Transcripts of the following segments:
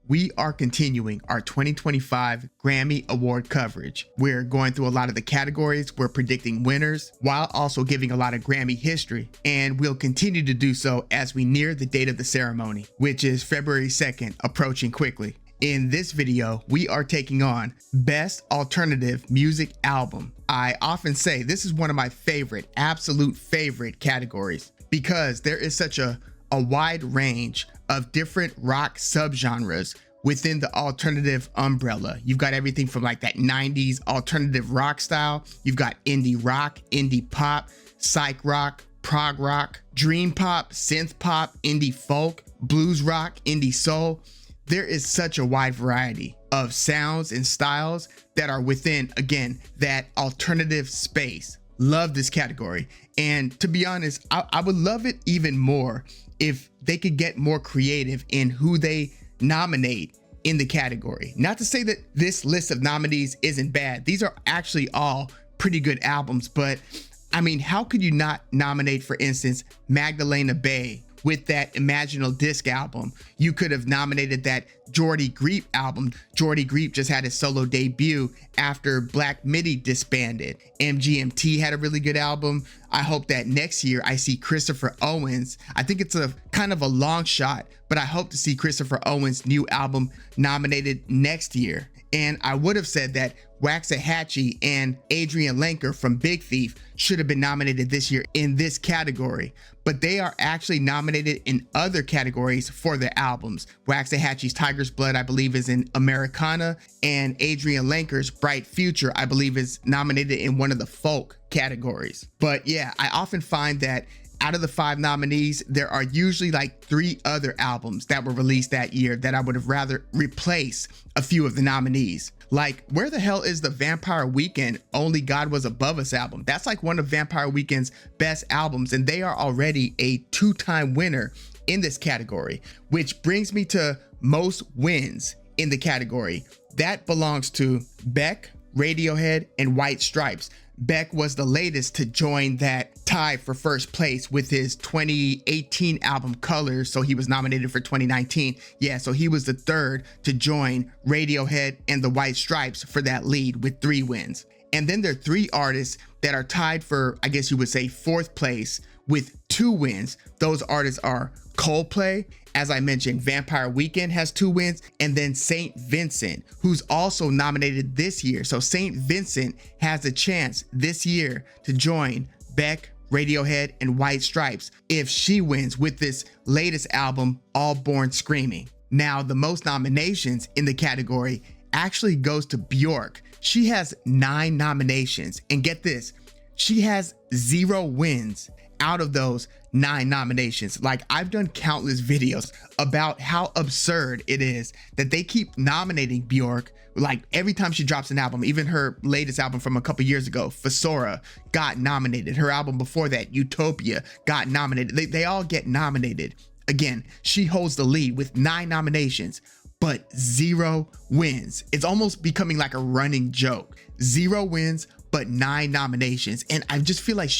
We are continuing our 2025 Grammy Award coverage. We're going through a lot of the categories, we're predicting winners, while also giving a lot of Grammy history, and we'll continue to do so as we near the date of the ceremony, which is February 2nd, approaching quickly. In this video, we are taking on Best Alternative Music Album. I often say this is one of my favorite, absolute favorite categories, because there is such a wide range of different rock subgenres within the alternative umbrella. You've got everything from like that 90s alternative rock style. You've got indie rock, indie pop, psych rock, prog rock, dream pop, synth pop, indie folk, blues rock, indie soul. There is such a wide variety of sounds and styles that are within, again, that alternative space. Love this category. And to be honest, I would love it even more if they could get more creative in who they nominate in the category. Not to say that this list of nominees isn't bad. These are actually all pretty good albums, but I mean, how could you not nominate, for instance, Magdalena Bay with that Imaginal Disc album? You could have nominated that Jordy Griep album. Jordy Griep just had his solo debut after Black Midi disbanded. MGMT had a really good album. I hope that next year I see Christopher Owens. I think it's a kind of a long shot, but I hope to see Christopher Owens' new album nominated next year. And I would have said that Waxahachie and Adrian Lenker from Big Thief should have been nominated this year in this category, but they are actually nominated in other categories for their albums. Waxahachie's Tiger's Blood, I believe, is in Americana, and Adrian Lenker's Bright Future, I believe, is nominated in one of the folk categories. But yeah, I often find that out of the 5 nominees, there are usually like 3 other albums that were released that year that I would have rather replace a few of the nominees. Like, where the hell is the Vampire Weekend Only God Was Above Us album? That's like one of Vampire Weekend's best albums, and they are already a 2-time winner in this category, which brings me to most wins in the category. That belongs to Beck, Radiohead, and White Stripes. Beck was the latest to join that tie for first place with his 2018 album Colors, so he was nominated for 2019. Yeah, so he was the third to join Radiohead and the White Stripes for that lead with 3 wins. And then there are 3 artists that are tied for, I guess you would say, 4th place with 2 wins. Those artists are Coldplay, as I mentioned, Vampire Weekend has 2 wins, and then St. Vincent, who's also nominated this year. So St. Vincent has a chance this year to join Beck, Radiohead, and White Stripes if she wins with this latest album, All Born Screaming. Now, the most nominations in the category actually goes to Bjork. She has 9 nominations, and get this, she has 0 wins out of those 9 nominations. Like, I've done countless videos about how absurd it is that they keep nominating Bjork. Like, every time she drops an album, even her latest album from a couple years ago, Fosora, got nominated. Her album before that, Utopia, got nominated. They all get nominated. Again, she holds the lead with 9 nominations, but 0 wins. It's almost becoming like a running joke. 0 wins, but 9 nominations. And I just feel like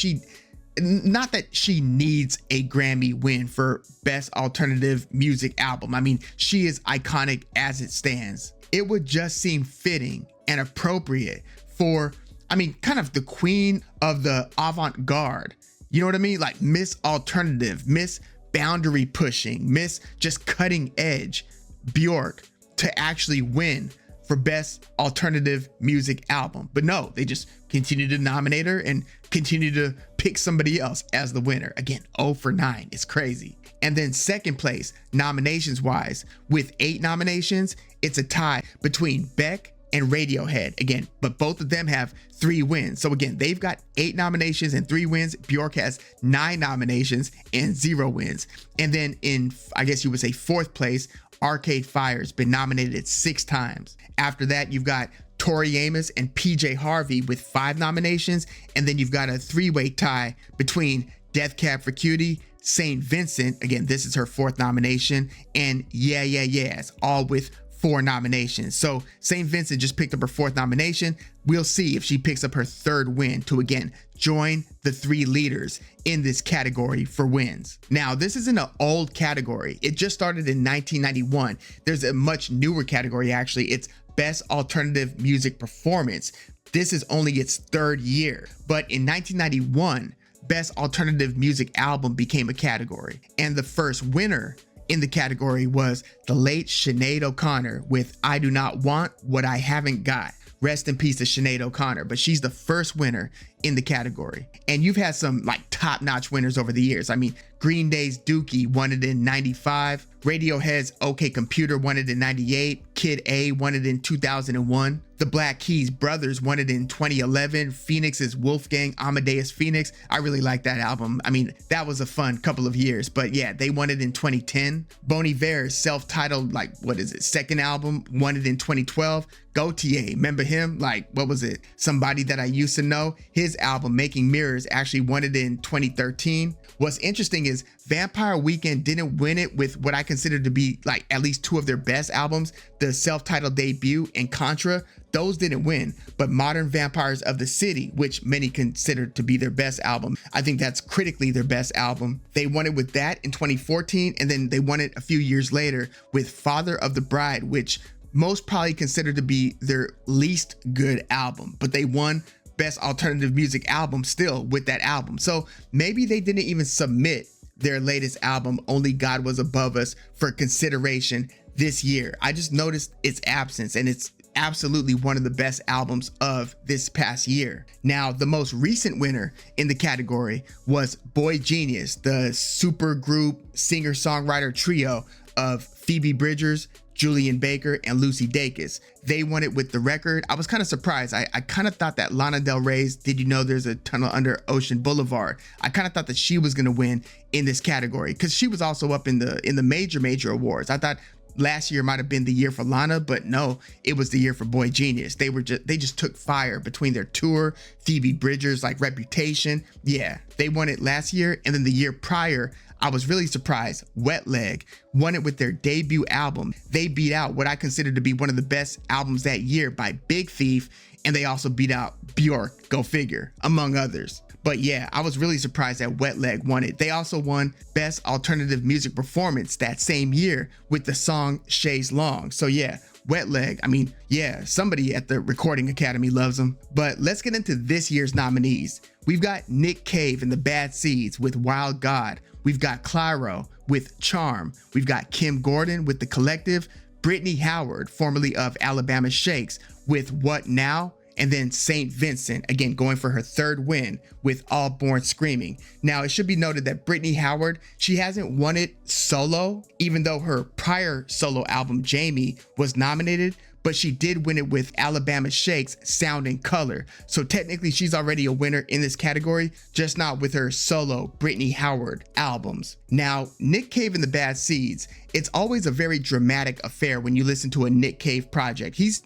not that she needs a Grammy win for Best Alternative Music Album. I mean, she is iconic as it stands. It would just seem fitting and appropriate for, I mean, kind of the queen of the avant-garde. You know what I mean? Like Miss Alternative, Miss Boundary Pushing, Miss Just Cutting Edge, Bjork, to actually win for Best Alternative Music Album. But no, they just continue to nominate her and continue to pick somebody else as the winner. Again, 0 for 9. It's crazy. And then second place, nominations wise, with 8 nominations, it's a tie between Beck and Radiohead. Again, but both of them have 3 wins. So again, they've got 8 nominations and 3 wins. Bjork has 9 nominations and 0 wins. And then in, I guess you would say, 4th place, Arcade Fire's been nominated 6 times. After that, you've got Tori Amos and PJ Harvey with 5 nominations. And then you've got a 3-way tie between Death Cab for Cutie, St. Vincent, again, this is her 4th nomination, and Yeah Yeah Yeahs, all with 4 nominations. So St. Vincent just picked up her 4th nomination. We'll see if she picks up her 3rd win to again join the 3 leaders in this category for wins. Now, this isn't an old category. It just started in 1991. There's a much newer category actually. It's Best Alternative Music Performance. This is only its 3rd year, but in 1991, Best Alternative Music Album became a category, and the first winner in the category was the late Sinead O'Connor with I Do Not Want What I Haven't Got. Rest in peace to Sinead O'Connor, but she's the first winner in the category. And you've had some like top-notch winners over the years. I mean, Green Day's Dookie won it in 95, Radiohead's OK Computer won it in 98, Kid A won it in 2001, the Black Keys Brothers won it in 2011, Phoenix's Wolfgang Amadeus Phoenix. I really like that album. I mean, that was a fun couple of years, but yeah, they won it in 2010. Bon Iver's self-titled, like, what is it, 2nd album, won it in 2012. Gautier, remember him? Like, what was it? Somebody That I Used to Know. His album, Making Mirrors, actually won it in 2013. What's interesting is Vampire Weekend didn't win it with what I consider to be like at least 2 of their best albums, the self-titled debut and Contra. Those didn't win, but Modern Vampires of the City, which many consider to be their best album, I think that's critically their best album. They won it with that in 2014, and then they won it a few years later with Father of the Bride, which most probably consider to be their least good album, but they won Best Alternative Music Album still with that album. So maybe they didn't even submit their latest album, Only God Was Above Us, for consideration this year. I just noticed its absence, and it's absolutely one of the best albums of this past year. Now, the most recent winner in the category was Boy Genius, the super group singer-songwriter trio of Phoebe Bridgers, Julian Baker, and Lucy Dacus. They won it with The Record. I was kind of surprised. I kind of thought that Lana Del Rey's Did You Know There's a Tunnel Under Ocean Boulevard, I kind of thought that she was going to win in this category because she was also up in the major awards. I thought last year might have been the year for Lana, but no, it was the year for Boy Genius. They just took fire between their tour, Phoebe Bridgers, like Reputation. Yeah, they won it last year, and then the year prior, I was really surprised, Wet Leg won it with their debut album. They beat out what I consider to be one of the best albums that year by Big Thief, and they also beat out Bjork, go figure, among others. But yeah, I was really surprised that Wet Leg won it. They also won Best Alternative Music Performance that same year with the song Chaise Long. So yeah, Wet Leg, I mean, yeah, somebody at the Recording Academy loves them. But let's get into this year's nominees. We've got Nick Cave and the Bad Seeds with Wild God. We've got Clairo with Charm. We've got Kim Gordon with The Collective, Brittany Howard, formerly of Alabama Shakes, with What Now? And then St. Vincent, again, going for her 3rd win with All Born Screaming. Now, it should be noted that Brittany Howard, she hasn't won it solo, even though her prior solo album, Jamie, was nominated, but she did win it with Alabama Shakes, Sound and Color. So technically, she's already a winner in this category, just not with her solo Brittany Howard albums. Now, Nick Cave and the Bad Seeds, it's always a very dramatic affair when you listen to a Nick Cave project. He's,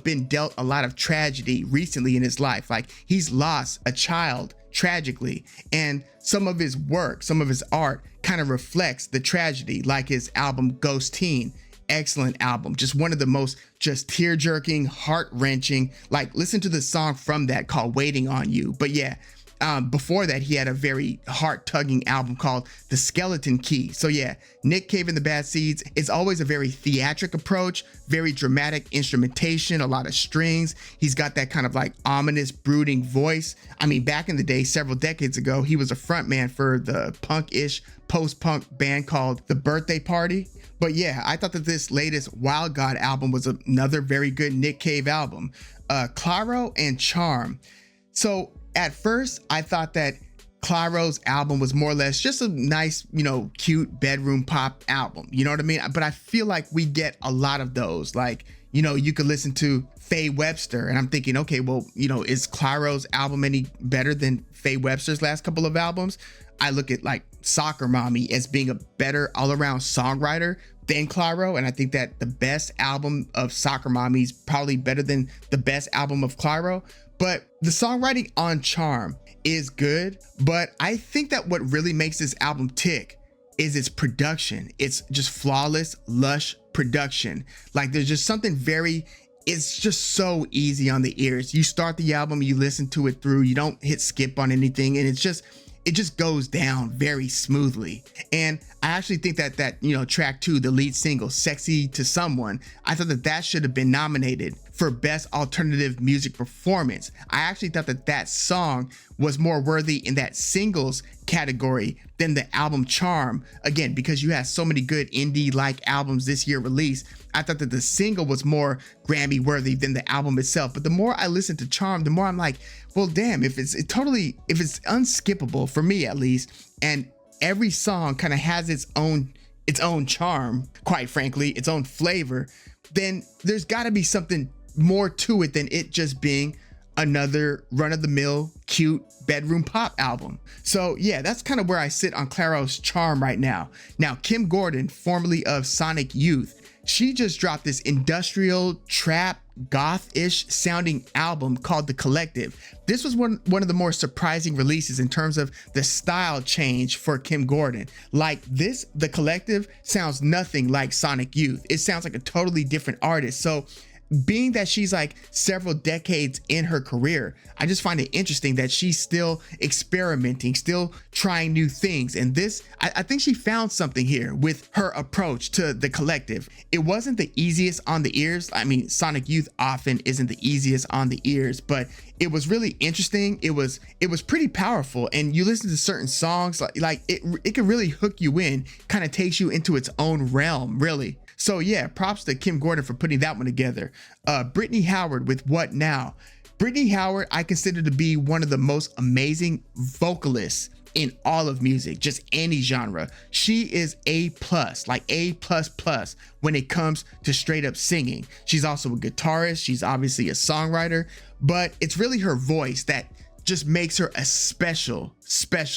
been dealt a lot of tragedy recently in his life. Like, he's lost a child tragically, and some of his work, some of his art kind of reflects the tragedy, like his album Ghost Teen. Excellent album, just one of the most just tear-jerking, heart-wrenching, like listen to the song from that called Waiting on You. But yeah, before that, he had a very heart-tugging album called The Skeleton Key. So yeah, Nick Cave and the Bad Seeds is always a very theatric approach, very dramatic instrumentation, a lot of strings. He's got that kind of like ominous, brooding voice. I mean, back in the day, several decades ago, he was a frontman for the punk-ish post-punk band called The Birthday Party. But yeah, I thought that this latest Wild God album was another very good Nick Cave album. Clairo and Charm. So at first, I thought that Clairo's album was more or less just a nice, cute bedroom pop album. You know what I mean? But I feel like we get a lot of those. Like, you could listen to Faye Webster, and I'm thinking, okay, well, is Clairo's album any better than Faye Webster's last couple of albums? I look at like Soccer Mommy as being a better all-around songwriter than Clairo, and I think that the best album of Soccer Mommy is probably better than the best album of Clairo. But the songwriting on Charm is good, but I think that what really makes this album tick is its production. It's just flawless, lush production. Like there's just something very, it's just so easy on the ears. You start the album, you listen to it through, you don't hit skip on anything, and it just goes down very smoothly. And I actually think that track 2, the lead single, Sexy to Someone, I thought that should have been nominated for Best Alternative Music Performance. I actually thought that song was more worthy in that singles category than the album Charm. Again, because you had so many good indie-like albums this year released, I thought that the single was more Grammy worthy than the album itself. But the more I listen to Charm, the more I'm like, well, damn, if it's unskippable for me at least, and every song kind of has its own charm, quite frankly, its own flavor, then there's got to be something more to it than it just being another run-of-the-mill cute bedroom pop album. So yeah, that's kind of where I sit on Clairo's Charm right now. Now, Kim Gordon, formerly of Sonic Youth, she just dropped this industrial trap goth-ish sounding album called The Collective. This was one of the more surprising releases in terms of the style change for Kim Gordon. Like this, The Collective sounds nothing like Sonic Youth. It sounds like a totally different artist. So being that she's like several decades in her career, I just find it interesting that she's still experimenting, still trying new things. And this, I think she found something here with her approach to The Collective. It wasn't the easiest on the ears. I mean, Sonic Youth often isn't the easiest on the ears, but it was really interesting. It was pretty powerful. And you listen to certain songs, like it can really hook you in, kind of takes you into its own realm, really. So yeah, props to Kim Gordon for putting that one together. Brittany Howard with What Now? Brittany Howard, I consider to be one of the most amazing vocalists in all of music, just any genre. She is A+, like A++ when it comes to straight up singing. She's also a guitarist. She's obviously a songwriter, but it's really her voice that just makes her a special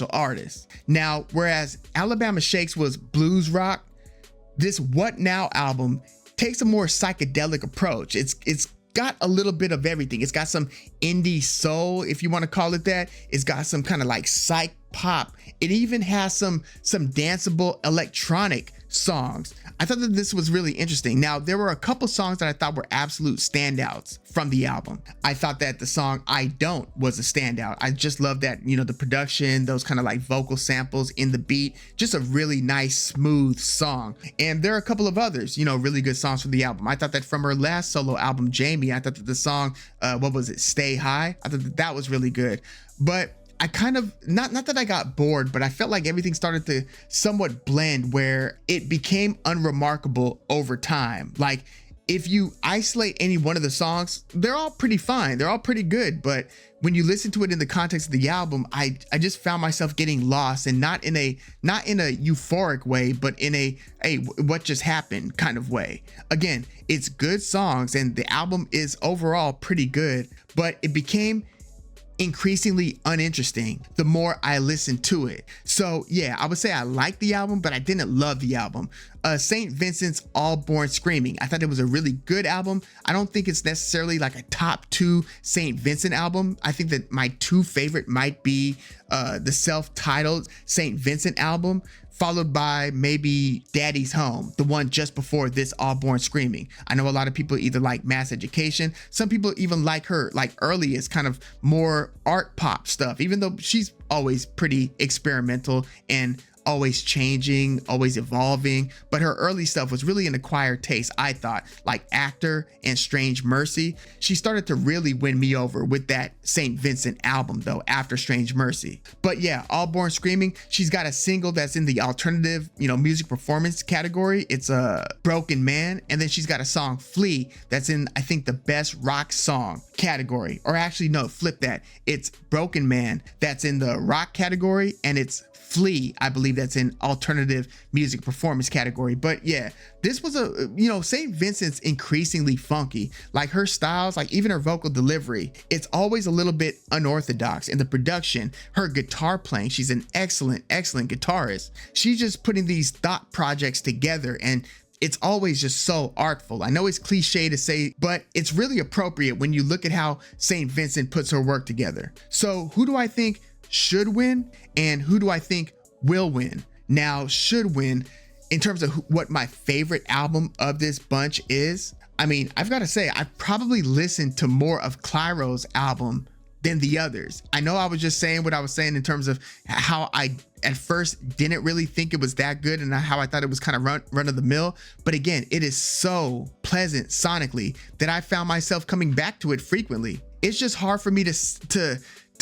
artist. Now, whereas Alabama Shakes was blues rock, this What Now album takes a more psychedelic approach. It's got a little bit of everything. It's got some indie soul, if you want to call it that. It's got some kind of like psych pop. It even has some danceable electronic songs. I thought that this was really interesting. Now, there were a couple songs that I thought were absolute standouts from the album. I thought that the song I Don't was a standout. I just love that, the production, those kind of like vocal samples in the beat, just a really nice, smooth song. And there are a couple of others, really good songs from the album. I thought that from her last solo album, Jamie, I thought that the song, Stay High? I thought that was really good. But I kind of, not that I got bored, but I felt like everything started to somewhat blend where it became unremarkable over time. Like if you isolate any one of the songs, they're all pretty fine. They're all pretty good. But when you listen to it in the context of the album, I just found myself getting lost, and not in a euphoric way, but in a what just happened kind of way. Again, it's good songs and the album is overall pretty good, but it became increasingly uninteresting the more I listened to it. So yeah, I would say I liked the album, but I didn't love the album. St. Vincent's All Born Screaming, I thought it was a really good album. I don't think it's necessarily like a top 2 St. Vincent album. I think that my 2 favorite might be the self-titled St. Vincent album, followed by maybe Daddy's Home, the one just before this All Born Screaming. I know a lot of people either like Mass Education. Some people even like her like earliest kind of more art pop stuff, even though she's always pretty experimental and always changing, always evolving. But her early stuff was really an acquired taste, I thought, like Actor and Strange Mercy. She started to really win me over with that St. Vincent album though, after Strange Mercy. But yeah, All Born Screaming, she's got a single that's in the alternative, music performance category. It's a Broken Man. And then she's got a song, Flee, that's in, I think, the best rock song category. Or actually, no, flip that. It's Broken Man that's in the rock category, and it's Flee, I believe, that's in alternative music performance category. But yeah, this was St. Vincent's increasingly funky. Like her styles, like even her vocal delivery, it's always a little bit unorthodox. In the production, her guitar playing, she's an excellent guitarist. She's just putting these thought projects together, and it's always just so artful. I know it's cliche to say, but it's really appropriate when you look at how St. Vincent puts her work together. So who do I think should win and who do I think will win? Now, should win, in terms of what my favorite album of this bunch is, I mean, I've got to say, I probably listened to more of Clairo's album than the others. I know I was just saying what I was saying in terms of how I at first didn't really think it was that good and how I thought it was kind of run of the mill. But again, it is so pleasant sonically that I found myself coming back to it frequently. It's just hard for me to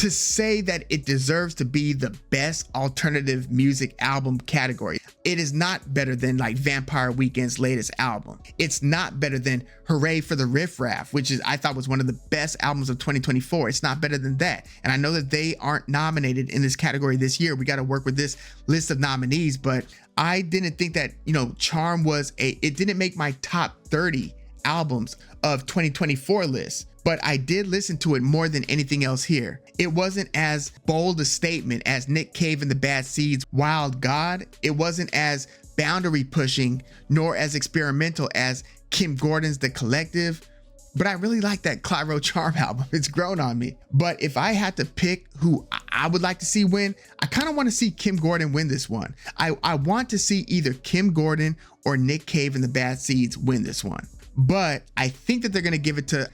say that it deserves to be the best alternative music album category. It is not better than like Vampire Weekend's latest album. It's not better than Hooray for the Riff Raff, which I thought was one of the best albums of 2024. It's not better than that. And I know that they aren't nominated in this category this year. We got to work with this list of nominees, but I didn't think that, Charm it didn't make my top 30 albums of 2024 list. But I did listen to it more than anything else here. It wasn't as bold a statement as Nick Cave and the Bad Seeds' Wild God. It wasn't as boundary pushing nor as experimental as Kim Gordon's The Collective. But I really like that Clairo Charm album. It's grown on me. But if I had to pick who I would like to see win, I kind of want to see Kim Gordon win this one. I want to see either Kim Gordon or Nick Cave and the Bad Seeds win this one. But I think that they're going to give it to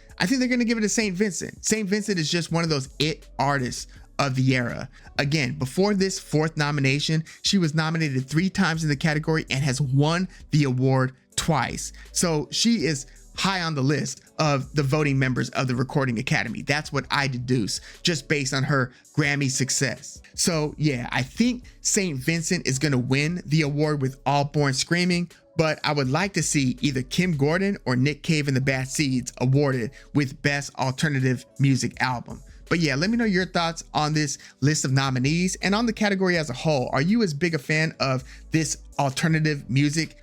St. Vincent. St. Vincent is just one of those it artists of the era. Again, before this fourth nomination, she was nominated 3 times in the category and has won the award twice. So she is high on the list of the voting members of the Recording Academy. That's what I deduce just based on her Grammy success. So yeah, I think St. Vincent is going to win the award with All Born Screaming, but I would like to see either Kim Gordon or Nick Cave and the Bad Seeds awarded with Best Alternative Music Album. But yeah, let me know your thoughts on this list of nominees and on the category as a whole. Are you as big a fan of this alternative music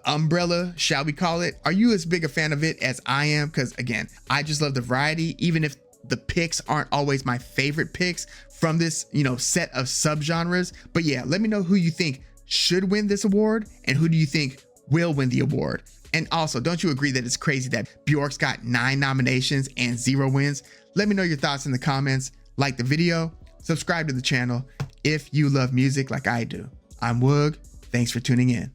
umbrella, shall we call it? Are you as big a fan of it as I am? Because again, I just love the variety, even if the picks aren't always my favorite picks from this, set of subgenres. But yeah, let me know who you think should win this award and who do you think will win the award. And also, don't you agree that it's crazy that Bjork's got 9 nominations and 0 wins? Let me know your thoughts in the comments. Like the video, subscribe to the channel if you love music like I do. I'm Woog. Thanks for tuning in.